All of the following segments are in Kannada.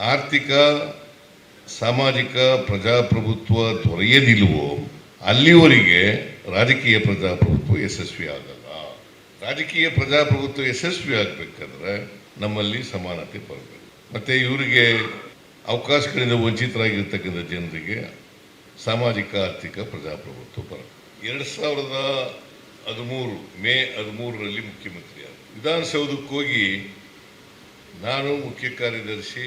ಆರ್ಥಿಕ ಸಾಮಾಜಿಕ ಪ್ರಜಾಪ್ರಭುತ್ವ ದೊರೆಯದಿಲ್ವೋ ಅಲ್ಲಿವರೆಗೆ ರಾಜಕೀಯ ಪ್ರಜಾಪ್ರಭುತ್ವ ಯಶಸ್ವಿ ಆಗಲ್ಲ. ರಾಜಕೀಯ ಪ್ರಜಾಪ್ರಭುತ್ವ ಯಶಸ್ವಿ ಆಗಬೇಕಂದ್ರೆ ನಮ್ಮಲ್ಲಿ ಸಮಾನತೆ ಬರಬೇಕು. ಮತ್ತೆ ಇವರಿಗೆ ಅವಕಾಶಗಳಿಂದ ವಂಚಿತರಾಗಿರ್ತಕ್ಕಂಥ ಜನರಿಗೆ ಸಾಮಾಜಿಕ ಆರ್ಥಿಕ ಪ್ರಜಾಪ್ರಭುತ್ವ ಬರಬೇಕು. 2013 ಮೇ 13ರಲ್ಲಿ ಮುಖ್ಯಮಂತ್ರಿ ಆದ. ವಿಧಾನಸೌಧಕ್ಕೆ ಹೋಗಿ ನಾನು ಮುಖ್ಯ ಕಾರ್ಯದರ್ಶಿ,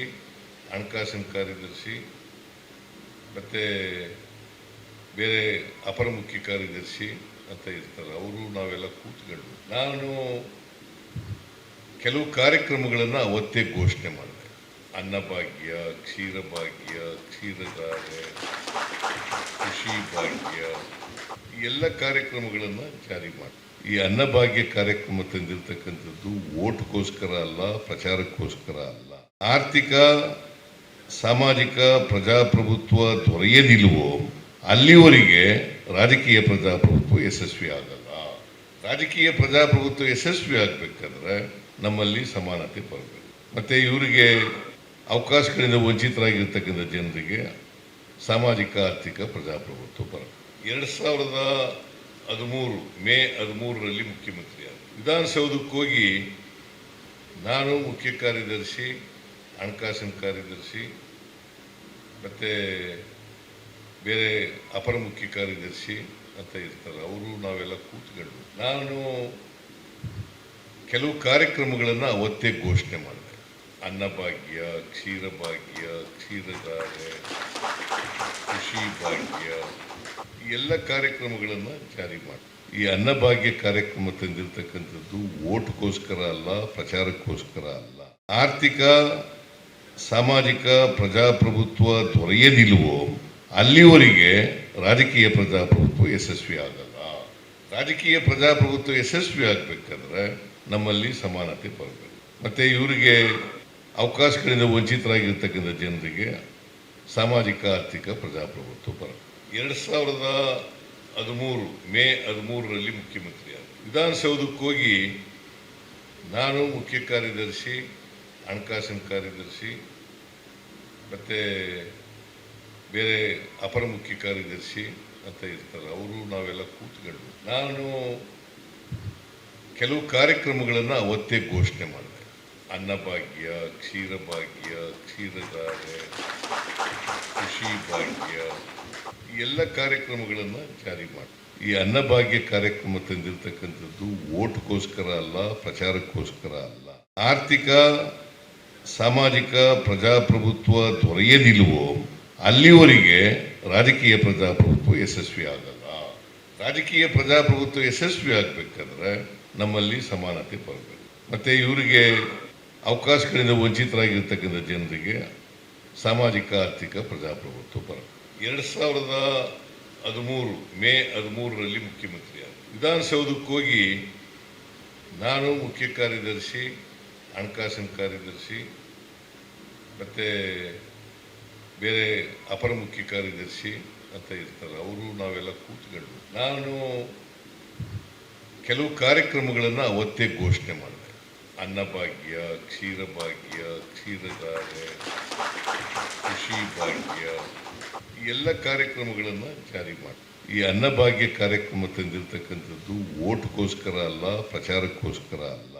ಹಣಕಾಸಿನ ಕಾರ್ಯದರ್ಶಿ ಮತ್ತು ಬೇರೆ ಅಪರ ಮುಖ್ಯ ಕಾರ್ಯದರ್ಶಿ ಅಂತ ಇರ್ತಾರೆ, ಅವರು ನಾವೆಲ್ಲ ಕೂತ್ಕೊಂಡು ನಾನು ಕೆಲವು ಕಾರ್ಯಕ್ರಮಗಳನ್ನು ಅವತ್ತೇ ಘೋಷಣೆ ಮಾಡಿದೆ. ಅನ್ನಭಾಗ್ಯ, ಕ್ಷೀರಭಾಗ್ಯ, ಕ್ಷೀರಧಾರೆ, ಕೃಷಿ ಭಾಗ್ಯ, ಈ ಎಲ್ಲ ಕಾರ್ಯಕ್ರಮಗಳನ್ನು ಜಾರಿ ಮಾಡಿ. ಈ ಅನ್ನಭಾಗ್ಯ ಕಾರ್ಯಕ್ರಮ ತಂದಿರತಕ್ಕಂಥದ್ದು ಓಟ್ಗೋಸ್ಕರ ಅಲ್ಲ, ಪ್ರಚಾರಕ್ಕೋಸ್ಕರ ಅಲ್ಲ. ಆರ್ಥಿಕ ಸಾಮಾಜಿಕ ಪ್ರಜಾಪ್ರಭುತ್ವ ದೊರೆಯದಿಲ್ವೋ ಅಲ್ಲಿವರೆಗೆ ರಾಜಕೀಯ ಪ್ರಜಾಪ್ರಭುತ್ವ ಯಶಸ್ವಿ ಆಗಲ್ಲ. ರಾಜಕೀಯ ಪ್ರಜಾಪ್ರಭುತ್ವ ಯಶಸ್ವಿ ಆಗಬೇಕಂದ್ರೆ ನಮ್ಮಲ್ಲಿ ಸಮಾನತೆ ಬರಬೇಕು. ಮತ್ತು ಇವರಿಗೆ ಅವಕಾಶಗಳಿಂದ ವಂಚಿತರಾಗಿರ್ತಕ್ಕಂಥ ಜನರಿಗೆ ಸಾಮಾಜಿಕ ಆರ್ಥಿಕ ಪ್ರಜಾಪ್ರಭುತ್ವ ಬರಬೇಕು. 2013 ಮೇ 13ರಲ್ಲಿ ಮುಖ್ಯಮಂತ್ರಿ ಆದ. ವಿಧಾನಸೌಧಕ್ಕೆ ಹೋಗಿ ನಾನು ಮುಖ್ಯ ಕಾರ್ಯದರ್ಶಿ, ಹಣಕಾಸಿನ ಕಾರ್ಯದರ್ಶಿ ಮತ್ತು ಬೇರೆ ಅಪರ ಮುಖ್ಯ ಕಾರ್ಯದರ್ಶಿ ಅಂತ ಇರ್ತಾರೆ, ಅವರು ನಾವೆಲ್ಲ ಕೂತ್ಕೊಂಡು ನಾನು ಕೆಲವು ಕಾರ್ಯಕ್ರಮಗಳನ್ನು ಅವತ್ತೇ ಘೋಷಣೆ ಮಾಡಿದೆ. ಅನ್ನಭಾಗ್ಯ, ಕ್ಷೀರಭಾಗ್ಯ, ಕ್ಷೀರಧಾರೆ, ಕೃಷಿ ಭಾಗ್ಯ, ಈ ಎಲ್ಲ ಕಾರ್ಯಕ್ರಮಗಳನ್ನು ಜಾರಿ ಮಾಡಿ. ಈ ಅನ್ನಭಾಗ್ಯ ಕಾರ್ಯಕ್ರಮ ತಂದಿರತಕ್ಕಂಥದ್ದು ಓಟ್ಗೋಸ್ಕರ ಅಲ್ಲ, ಪ್ರಚಾರಕ್ಕೋಸ್ಕರ ಅಲ್ಲ. ಆರ್ಥಿಕ ಸಾಮಾಜಿಕ ಪ್ರಜಾಪ್ರಭುತ್ವ ದೊರೆಯದಿಲ್ವೋ ಅಲ್ಲಿವರೆಗೆ ರಾಜಕೀಯ ಪ್ರಜಾಪ್ರಭುತ್ವ ಯಶಸ್ವಿ ಆಗಲ್ಲ. ರಾಜಕೀಯ ಪ್ರಜಾಪ್ರಭುತ್ವ ಯಶಸ್ವಿ ಆಗಬೇಕಂದ್ರೆ ನಮ್ಮಲ್ಲಿ ಸಮಾನತೆ ಬರಬೇಕು. ಮತ್ತು ಇವರಿಗೆ ಅವಕಾಶಗಳಿಂದ ವಂಚಿತರಾಗಿರ್ತಕ್ಕಂಥ ಜನರಿಗೆ ಸಾಮಾಜಿಕ ಆರ್ಥಿಕ ಪ್ರಜಾಪ್ರಭುತ್ವ ಬರಬೇಕು. 2013 ಮೇ 13ರಲ್ಲಿ ಮುಖ್ಯಮಂತ್ರಿ ಆದ. ವಿಧಾನಸೌಧಕ್ಕೆ ಹೋಗಿ ನಾನು ಮುಖ್ಯ ಕಾರ್ಯದರ್ಶಿ, ಹಣಕಾಸಿನ ಕಾರ್ಯದರ್ಶಿ ಮತ್ತು ಬೇರೆ ಅಪರ ಮುಖ್ಯ ಕಾರ್ಯದರ್ಶಿ ಅಂತ ಇರ್ತಾರೆ, ಅವರು ನಾವೆಲ್ಲ ಕೂತ್ಕೊಂಡು ನಾನು ಕೆಲವು ಕಾರ್ಯಕ್ರಮಗಳನ್ನು ಅವತ್ತೇ ಘೋಷಣೆ ಮಾಡಿದೆ. ಅನ್ನಭಾಗ್ಯ, ಕ್ಷೀರಭಾಗ್ಯ, ಕ್ಷೀರಧಾರೆ, ಕೃಷಿ ಭಾಗ್ಯ, ಈ ಎಲ್ಲ ಕಾರ್ಯಕ್ರಮಗಳನ್ನು ಜಾರಿ ಮಾಡಿ. ಈ ಅನ್ನಭಾಗ್ಯ ಕಾರ್ಯಕ್ರಮ ತಂದಿರತಕ್ಕಂಥದ್ದು ಓಟ್ಗೋಸ್ಕರ ಅಲ್ಲ, ಪ್ರಚಾರಕ್ಕೋಸ್ಕರ ಅಲ್ಲ. ಆರ್ಥಿಕ ಸಾಮಾಜಿಕ ಪ್ರಜಾಪ್ರಭುತ್ವ ದೊರೆಯದಿಲ್ವೋ ಅಲ್ಲಿವರೆಗೆ ರಾಜಕೀಯ ಪ್ರಜಾಪ್ರಭುತ್ವ ಯಶಸ್ವಿ ಆಗಲ್ಲ. ರಾಜಕೀಯ ಪ್ರಜಾಪ್ರಭುತ್ವ ಯಶಸ್ವಿ ಆಗಬೇಕಂದ್ರೆ ನಮ್ಮಲ್ಲಿ ಸಮಾನತೆ ಬರಬೇಕು. ಮತ್ತು ಇವರಿಗೆ ಅವಕಾಶಗಳಿಂದ ವಂಚಿತರಾಗಿರ್ತಕ್ಕಂಥ ಜನರಿಗೆ ಸಾಮಾಜಿಕ ಆರ್ಥಿಕ ಪ್ರಜಾಪ್ರಭುತ್ವ ಬರಬೇಕು. 2013 ಮೇ 13ರಲ್ಲಿ ಮುಖ್ಯಮಂತ್ರಿ ಆದ. ವಿಧಾನಸೌಧಕ್ಕೆ ಹೋಗಿ ನಾನು ಮುಖ್ಯ ಕಾರ್ಯದರ್ಶಿ, ಹಣಕಾಸಿನ ಕಾರ್ಯದರ್ಶಿ ಮತ್ತು ಬೇರೆ ಅಪರ ಮುಖ್ಯ ಕಾರ್ಯದರ್ಶಿ ಅಂತ ಇರ್ತಾರೆ, ಅವರು ನಾವೆಲ್ಲ ಕೂತ್ಕೊಂಡು ನಾನು ಕೆಲವು ಕಾರ್ಯಕ್ರಮಗಳನ್ನು ಅವತ್ತೇ ಘೋಷಣೆ ಮಾಡಿದೆ. ಅನ್ನಭಾಗ್ಯ, ಕ್ಷೀರಭಾಗ್ಯ, ಕ್ಷೀರಧಾರೆ, ಕೃಷಿ ಭಾಗ್ಯ, ಈ ಎಲ್ಲ ಕಾರ್ಯಕ್ರಮಗಳನ್ನು ಜಾರಿ ಮಾಡಿ. ಈ ಅನ್ನಭಾಗ್ಯ ಕಾರ್ಯಕ್ರಮ ತಂದಿರತಕ್ಕಂಥದ್ದು ಓಟ್ಗೋಸ್ಕರ ಅಲ್ಲ, ಪ್ರಚಾರಕ್ಕೋಸ್ಕರ ಅಲ್ಲ.